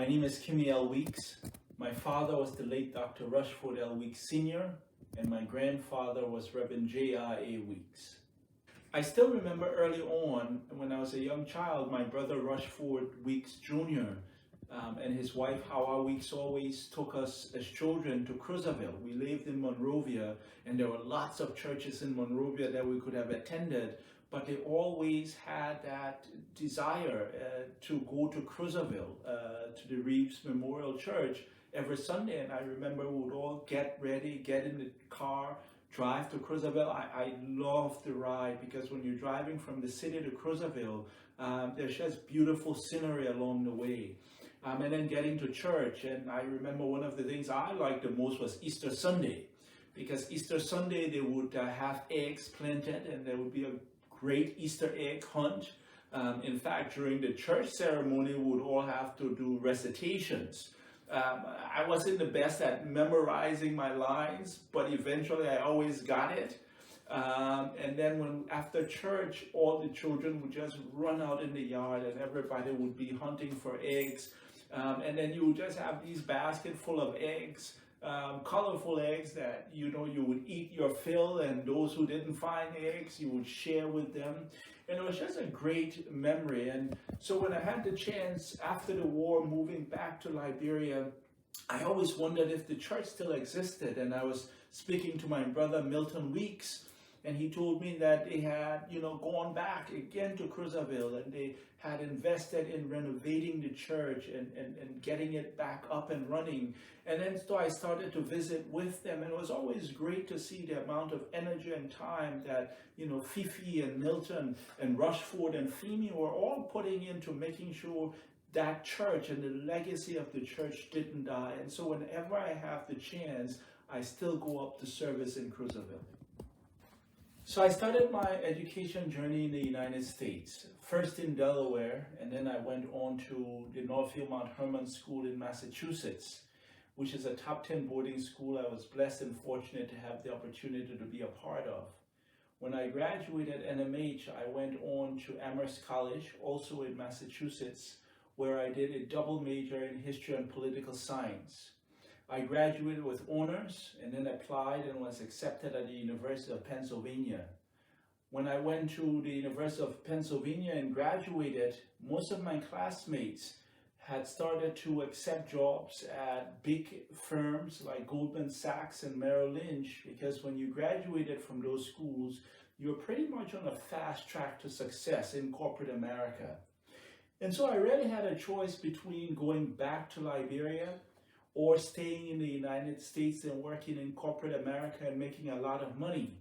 name is Kimmie Weeks. My father was the late Dr. Rushford L. Weeks Sr., and my grandfather was Reverend J.R.A. Weeks. I still remember early on, when I was a young child, my brother Rushford Weeks Jr. And his wife Howard Weeks always took us as children to Crozierville. We lived in Monrovia, and there were lots of churches in Monrovia that we could have attended, but they always had that desire to go to Crozierville, to the Reeves Memorial Church every Sunday. And I remember we would all get ready, get in the car, drive to Crozierville. I loved the ride, because when you're driving from the city to Crozierville, there's just beautiful scenery along the way. And then getting to church. And I remember one of the things I liked the most was Easter Sunday, because Easter Sunday they would have eggs planted, and there would be a great Easter egg hunt. In fact, during the church ceremony, we would all have to do recitations. I wasn't the best at memorizing my lines, but eventually I always got it. And then after church, all the children would just run out in the yard, and everybody would be hunting for eggs. And then you would just have these baskets full of eggs, colorful eggs that you would eat your fill, and those who didn't find eggs, you would share with them. And it was just a great memory. And so when I had the chance after the war, moving back to Liberia, I always wondered if the church still existed. And I was speaking to my brother Milton Weeks, and he told me that they had, gone back again to Crozierville, and they had invested in renovating the church and getting it back up and running. And then so I started to visit with them, and it was always great to see the amount of energy and time that, Fifi and Milton and Rushford and Femi were all putting into making sure that church and the legacy of the church didn't die. And so whenever I have the chance, I still go up to service in Crozierville. So I started my education journey in the United States, first in Delaware, and then I went on to the Northfield Mount Hermon School in Massachusetts, which is a top 10 boarding school I was blessed and fortunate to have the opportunity to be a part of. When I graduated NMH, I went on to Amherst College, also in Massachusetts, where I did a double major in history and political science. I graduated with honors and then applied and was accepted at the University of Pennsylvania. When I went to the University of Pennsylvania and graduated, most of my classmates had started to accept jobs at big firms like Goldman Sachs and Merrill Lynch, because when you graduated from those schools, you're pretty much on a fast track to success in corporate America. And so I really had a choice between going back to Liberia or staying in the United States and working in corporate America and making a lot of money.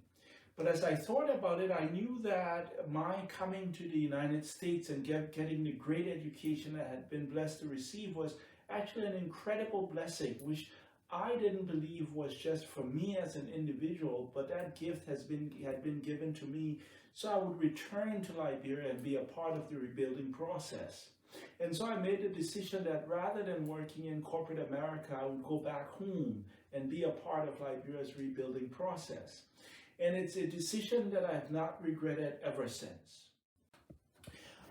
But as I thought about it, I knew that my coming to the United States and getting the great education I had been blessed to receive was actually an incredible blessing, which I didn't believe was just for me as an individual, but that gift had been given to me so I would return to Liberia and be a part of the rebuilding process. And so I made the decision that rather than working in corporate America, I would go back home and be a part of Liberia's rebuilding process. And it's a decision that I have not regretted ever since.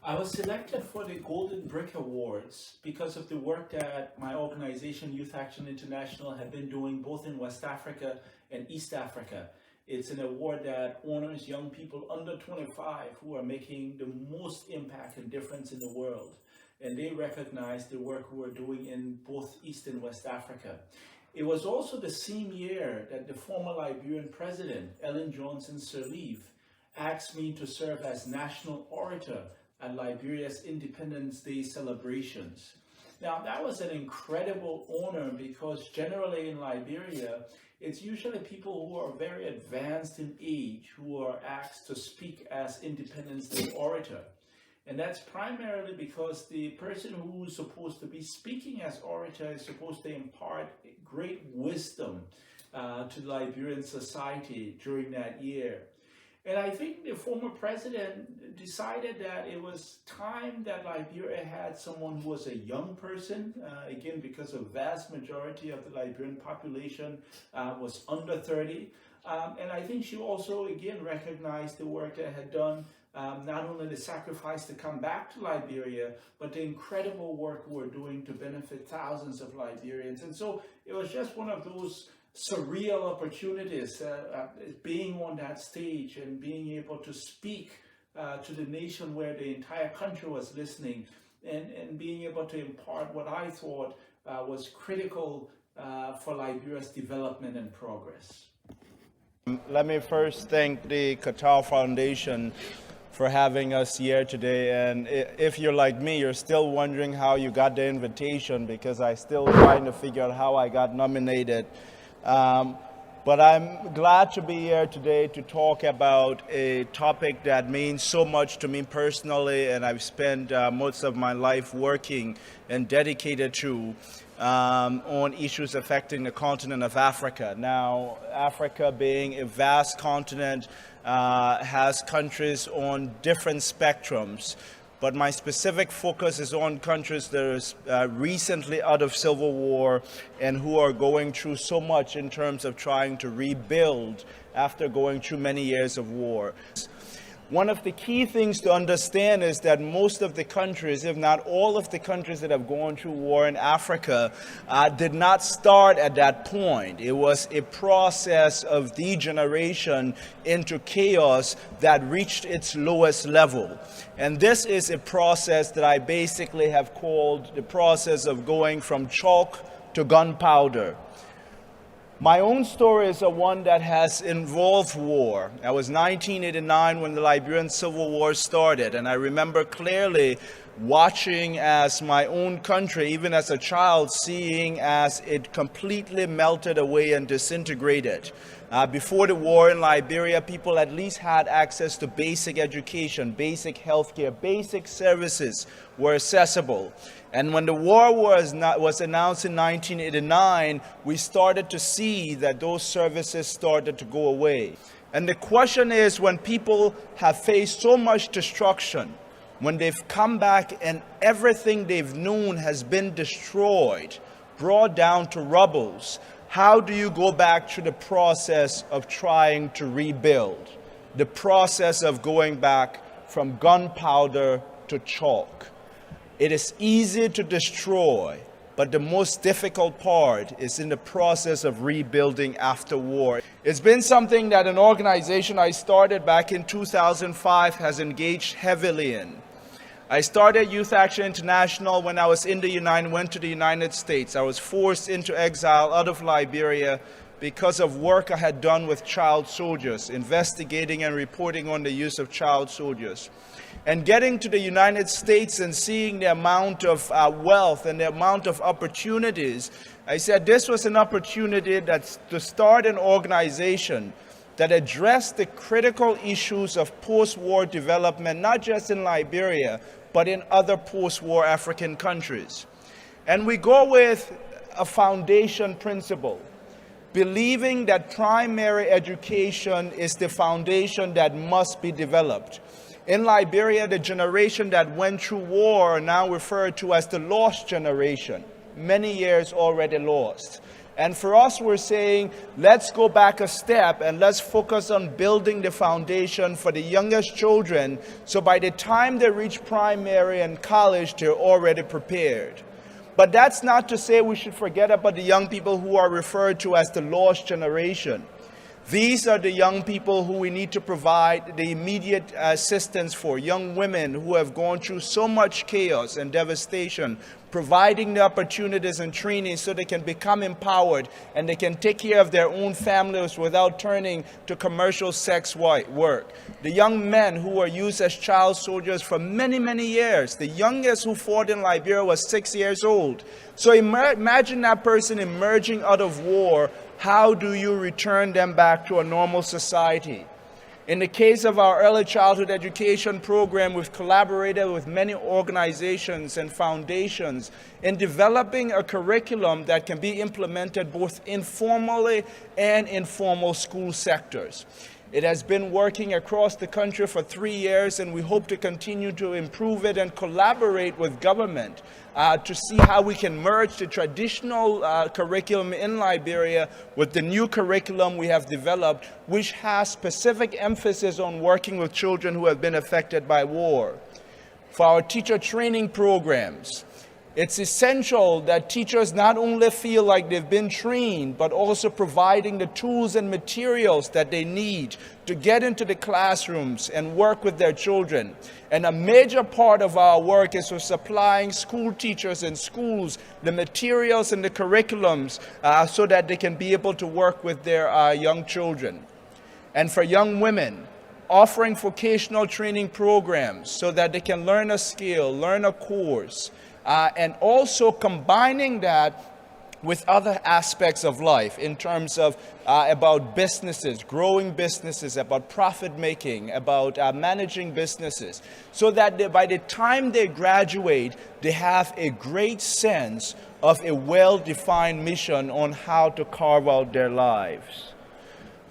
I was selected for the Golden Brick Awards because of the work that my organization, Youth Action International, had been doing both in West Africa and East Africa. It's an award that honors young people under 25 who are making the most impact and difference in the world. And they recognize the work we're doing in both East and West Africa. It was also the same year that the former Liberian president, Ellen Johnson Sirleaf, asked me to serve as national orator at Liberia's Independence Day celebrations. Now, that was an incredible honor because generally in Liberia, it's usually people who are very advanced in age who are asked to speak as Independence Day orator. And that's primarily because the person who's supposed to be speaking as orator is supposed to impart great wisdom to Liberian society during that year. And I think the former president decided that it was time that Liberia had someone who was a young person, again, because a vast majority of the Liberian population was under 30. And I think she also, again, recognized the work that I had done not only the sacrifice to come back to Liberia, but the incredible work we're doing to benefit thousands of Liberians. And so it was just one of those surreal opportunities, being on that stage and being able to speak to the nation where the entire country was listening, and being able to impart what I thought was critical for Liberia's development and progress. Let me first thank the Qatar Foundation for having us here today. And if you're like me, you're still wondering how you got the invitation, because I'm still trying to figure out how I got nominated. But I'm glad to be here today to talk about a topic that means so much to me personally, and I've spent most of my life working and dedicated to on issues affecting the continent of Africa. Now, Africa being a vast continent has countries on different spectrums. But my specific focus is on countries that are recently out of civil war and who are going through so much in terms of trying to rebuild after going through many years of war. One of the key things to understand is that most of the countries, if not all of the countries that have gone through war in Africa, did not start at that point. It was a process of degeneration into chaos that reached its lowest level. And this is a process that I basically have called the process of going from chalk to gunpowder. My own story is one that has involved war. I was 1989 when the Liberian Civil War started, and I remember clearly watching as my own country, even as a child, seeing as it completely melted away and disintegrated. Before the war in Liberia, people at least had access to basic education, basic healthcare, basic services were accessible. And when the war was announced in 1989, we started to see that those services started to go away. And the question is, when people have faced so much destruction, when they've come back and everything they've known has been destroyed, brought down to rubbles, how do you go back to the process of trying to rebuild? The process of going back from gunpowder to chalk. It is easy to destroy, but the most difficult part is in the process of rebuilding after war. It's been something that an organization I started back in 2005 has engaged heavily in. I started Youth Action International when I was went to the United States. I was forced into exile out of Liberia because of work I had done with child soldiers, investigating and reporting on the use of child soldiers. And getting to the United States and seeing the amount of wealth and the amount of opportunities, I said this was an opportunity to start an organization that addressed the critical issues of post-war development, not just in Liberia, but in other post-war African countries. And we go with a foundation principle, believing that primary education is the foundation that must be developed. In Liberia, the generation that went through war are now referred to as the lost generation. Many years already lost. And for us, we're saying, let's go back a step and let's focus on building the foundation for the youngest children, so by the time they reach primary and college, they're already prepared. But that's not to say we should forget about the young people who are referred to as the lost generation. These are the young people who we need to provide the immediate assistance for, young women who have gone through so much chaos and devastation, providing the opportunities and training so they can become empowered and they can take care of their own families without turning to commercial sex work. The young men who were used as child soldiers for many, many years. The youngest who fought in Liberia was 6 years old. So imagine that person emerging out of war. How do you return them back to a normal society? In the case of our early childhood education program, we've collaborated with many organizations and foundations in developing a curriculum that can be implemented both informally and in formal school sectors. It has been working across the country for 3 years, and we hope to continue to improve it and collaborate with government to see how we can merge the traditional curriculum in Liberia with the new curriculum we have developed, which has specific emphasis on working with children who have been affected by war. For our teacher training programs, it's essential that teachers not only feel like they've been trained, but also providing the tools and materials that they need to get into the classrooms and work with their children. And a major part of our work is for supplying school teachers and schools the materials and the curriculums so that they can be able to work with their young children. And for young women, offering vocational training programs so that they can learn a skill, learn a course, and also combining that with other aspects of life in terms of about businesses, growing businesses, about profit making, about managing businesses, so that by the time they graduate, they have a great sense of a well-defined mission on how to carve out their lives.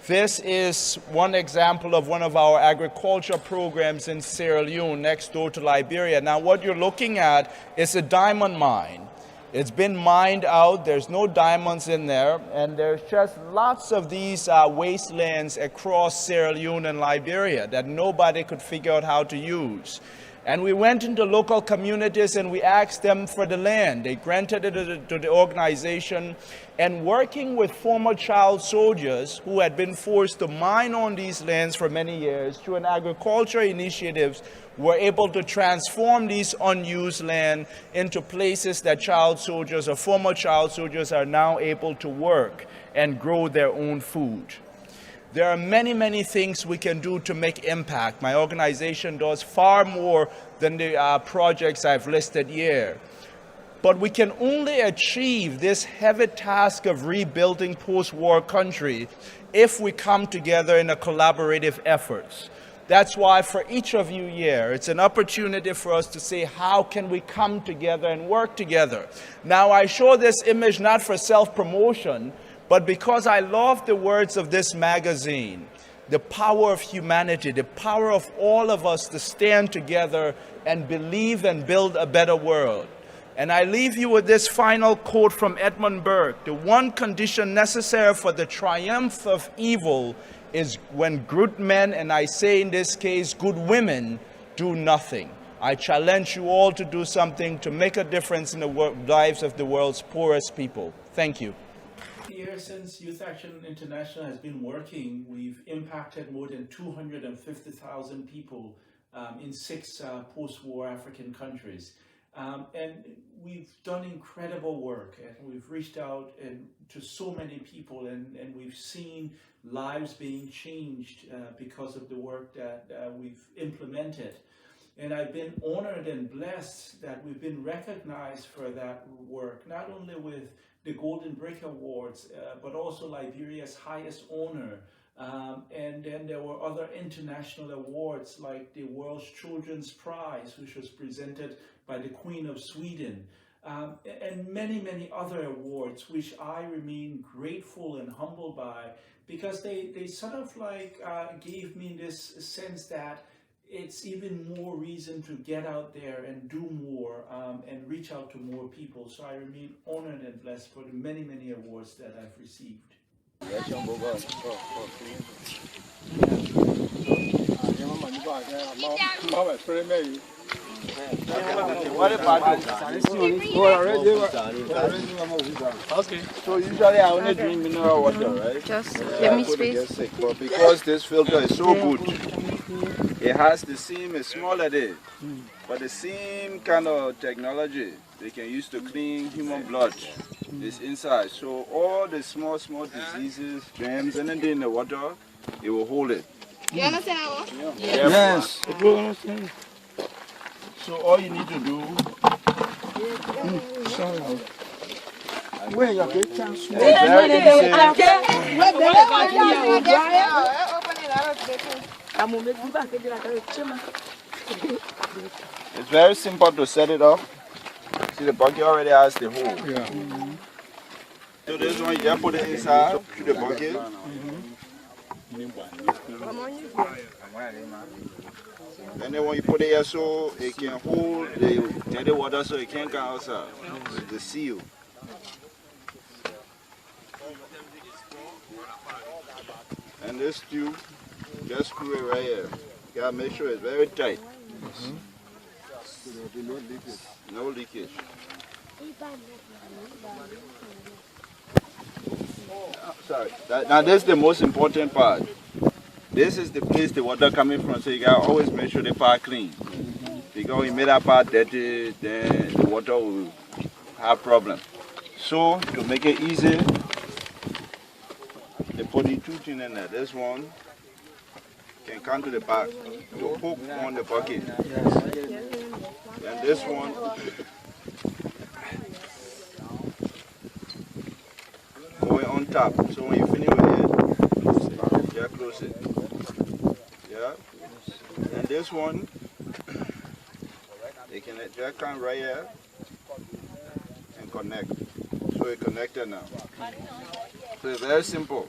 This is one example of one of our agriculture programs in Sierra Leone, next door to Liberia. Now, what you're looking at is a diamond mine. It's been mined out, there's no diamonds in there, and there's just lots of these wastelands across Sierra Leone and Liberia that nobody could figure out how to use. And we went into local communities and we asked them for the land. They granted it to the organization. And working with former child soldiers who had been forced to mine on these lands for many years, through an agriculture initiatives, were able to transform these unused land into places that child soldiers or former child soldiers are now able to work and grow their own food. There are many, many things we can do to make impact. My organization does far more than the projects I've listed here. But we can only achieve this heavy task of rebuilding post-war country if we come together in a collaborative efforts. That's why for each of you here, it's an opportunity for us to say, how can we come together and work together? Now, I show this image not for self-promotion, but because I love the words of this magazine, the power of humanity, the power of all of us to stand together and believe and build a better world. And I leave you with this final quote from Edmund Burke: the one condition necessary for the triumph of evil is when good men, and I say in this case, good women, do nothing. I challenge you all to do something to make a difference in the lives of the world's poorest people. Thank you. Here, since Youth Action International has been working, we've impacted more than 250,000 people in 6 post-war African countries. And we've done incredible work, and we've reached out to so many people, and we've seen lives being changed because of the work that we've implemented. And I've been honored and blessed that we've been recognized for that work, not only with the Golden Brick Awards, but also Liberia's highest honor. And then there were other international awards like the World's Children's Prize, which was presented by the Queen of Sweden, and many, many other awards, which I remain grateful and humbled by, because they sort of like gave me this sense that it's even more reason to get out there and do more and reach out to more people. So I remain honored and blessed for the many, many awards that I've received. Okay. So usually I only drink mineral water, right? Just let me space. But because this filter is so good, it has the same, it's smaller there, but the same kind of technology they can use to clean human blood is inside. So all the small diseases, germs, anything in the water, it will hold it. You understand that? Yeah. Yes. It will understand. So all you need to do. Where you get chance? It's very simple to set it up. See, the bucket already has the hole. Yeah. So this one, you just put it inside, through the bucket. And then when you put it here so it can hold the dirty water so it can't come outside. It's the seal. And this tube, just screw it right here. You gotta make sure it's very tight. No leakage. Sorry. Now this is the most important part. This is the place the water coming from, so you gotta always make sure the part clean. Because when you make that part dirty, then the water will have problem. So to make it easy, they put the two things in there. This one can come to the back to hook on the bucket. And this one going on top. So when you finish with it, yeah, close it. Yeah. And this one, they can just come right here and connect. So it's connected now. So it's very simple.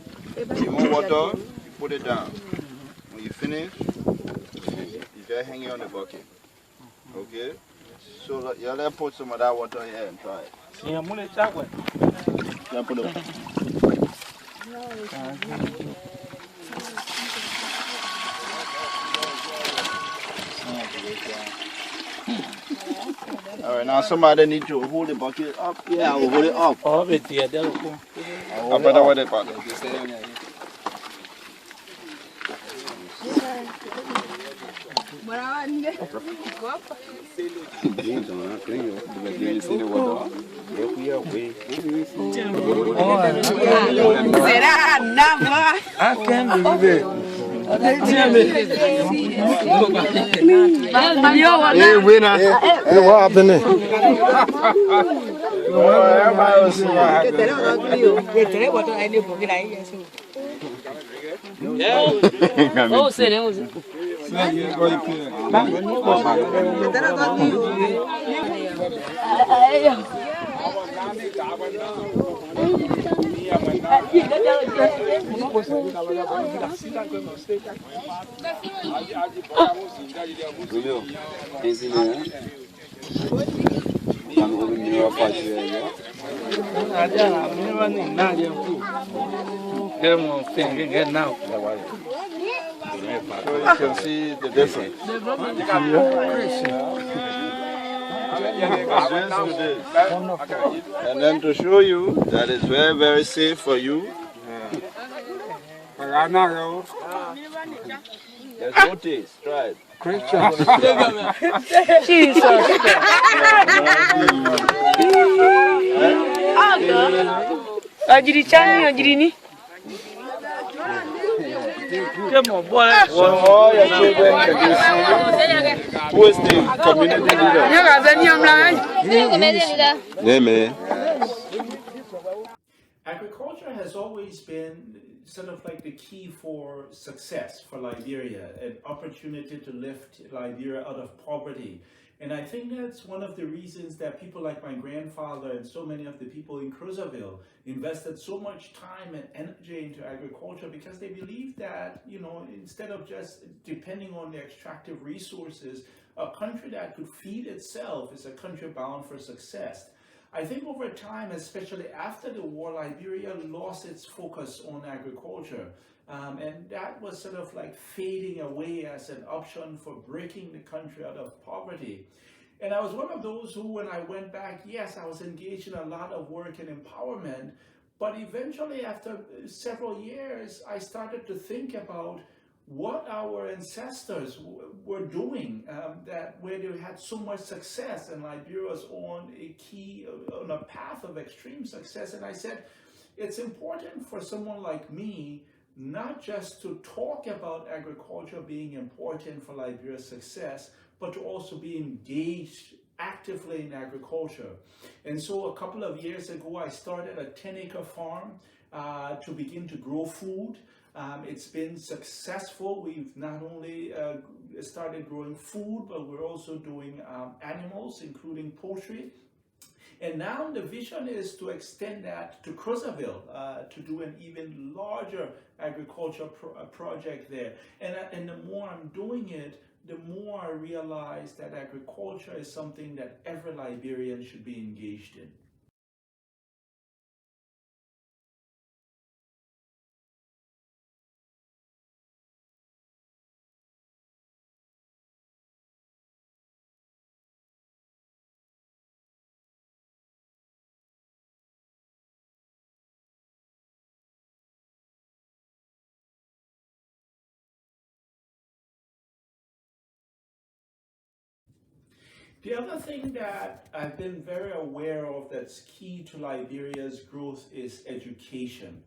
You want water, you put it down. When you finish, you just hang it on the bucket. Okay? So you let put some of that water here and try it. Yeah, put it. All right, now somebody need to hold the bucket up. Yeah, I will hold it up. I better hold it back. Será nada. I can't believe it. Hey, winner. Hey, what happened there? Oh, c'est rien. So you can see the difference. And then to show you that it's very, very safe for you. There's no taste. Try it. Jesus. Ajiri chani, ajiri ni. So all your children can see who is the community leader. Agriculture has always been sort of like the key for success for Liberia, an opportunity to lift Liberia out of poverty. And I think that's one of the reasons that people like my grandfather and so many of the people in Crozierville invested so much time and energy into agriculture, because they believe that, you know, instead of just depending on the extractive resources, a country that could feed itself is a country bound for success. I think over time, especially after the war, Liberia lost its focus on agriculture. And that was sort of like fading away as an option for breaking the country out of poverty. And I was one of those who, when I went back, yes, I was engaged in a lot of work and empowerment, but eventually after several years, I started to think about what our ancestors were doing, where they had so much success, and Liberia was on a path of extreme success. And I said, it's important for someone like me not just to talk about agriculture being important for Liberia's success, but to also be engaged actively in agriculture. And so a couple of years ago, I started a 10-acre farm to begin to grow food. It's been successful. We've not only started growing food, but we're also doing animals, including poultry. And now the vision is to extend that to Crozierville, to do an even larger agriculture project there. And the more I'm doing it, the more I realize that agriculture is something that every Liberian should be engaged in. The other thing that I've been very aware of that's key to Liberia's growth is education,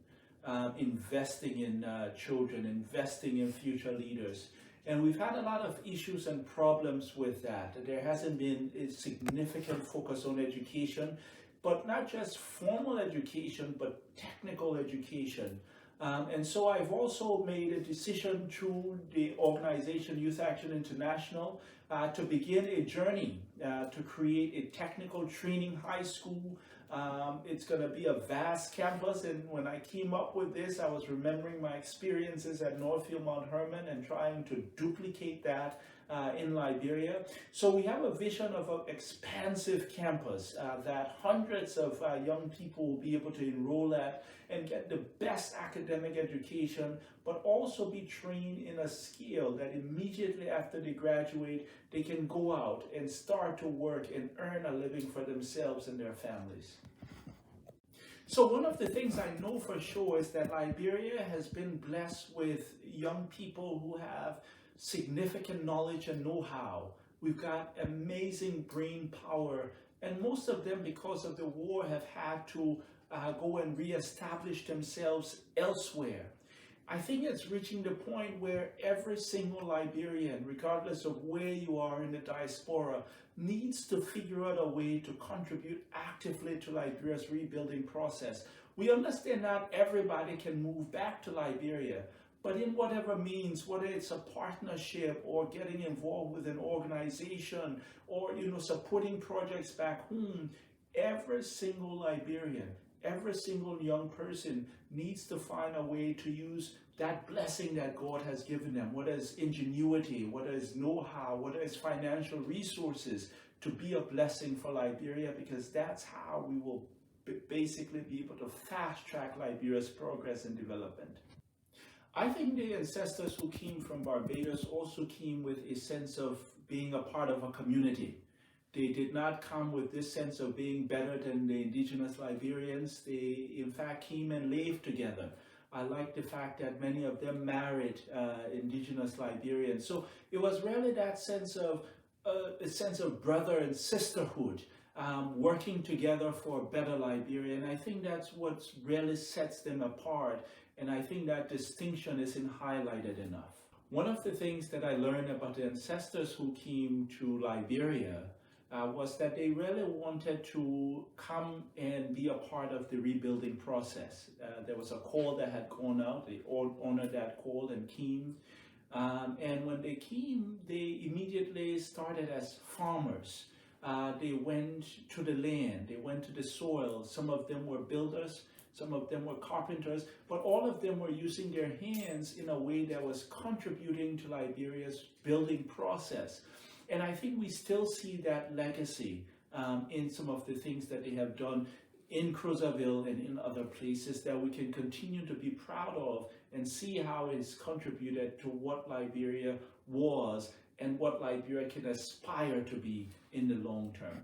investing in children, investing in future leaders. And we've had a lot of issues and problems with that. There hasn't been a significant focus on education, but not just formal education, but technical education. And so I've also made a decision through the organization Youth Action International to begin a journey to create a technical training high school. It's going to be a vast campus, and when I came up with this, I was remembering my experiences at Northfield Mount Hermon and trying to duplicate that in Liberia. So we have a vision of an expansive campus that hundreds of young people will be able to enroll at and get the best academic education, but also be trained in a skill that immediately after they graduate, they can go out and start to work and earn a living for themselves and their families. So one of the things I know for sure is that Liberia has been blessed with young people who have significant knowledge and know-how. We've got amazing brain power, and most of them, because of the war, have had to go and reestablish themselves elsewhere. I think it's reaching the point where every single Liberian, regardless of where you are in the diaspora, needs to figure out a way to contribute actively to Liberia's rebuilding process. We understand not everybody can move back to Liberia, but in whatever means, whether it's a partnership or getting involved with an organization or supporting projects back home, every single Liberian, every single young person needs to find a way to use that blessing that God has given them, whether it's ingenuity, whether it's know-how, whether it's financial resources, to be a blessing for Liberia, because that's how we will basically be able to fast-track Liberia's progress and development. I think the ancestors who came from Barbados also came with a sense of being a part of a community. They did not come with this sense of being better than the indigenous Liberians. They, in fact, came and lived together. I like the fact that many of them married indigenous Liberians. So it was really that sense of a sense of brother and sisterhood, working together for a better Liberia. And I think that's what really sets them apart. And I think that distinction isn't highlighted enough. One of the things that I learned about the ancestors who came to Liberia was that they really wanted to come and be a part of the rebuilding process. There was a call that had gone out, they all honored that call and came. And when they came, they immediately started as farmers. They went to the land, they went to the soil. Some of them were builders, some of them were carpenters, but all of them were using their hands in a way that was contributing to Liberia's building process. And I think we still see that legacy in some of the things that they have done in Crozierville and in other places that we can continue to be proud of and see how it's contributed to what Liberia was and what Liberia can aspire to be in the long term.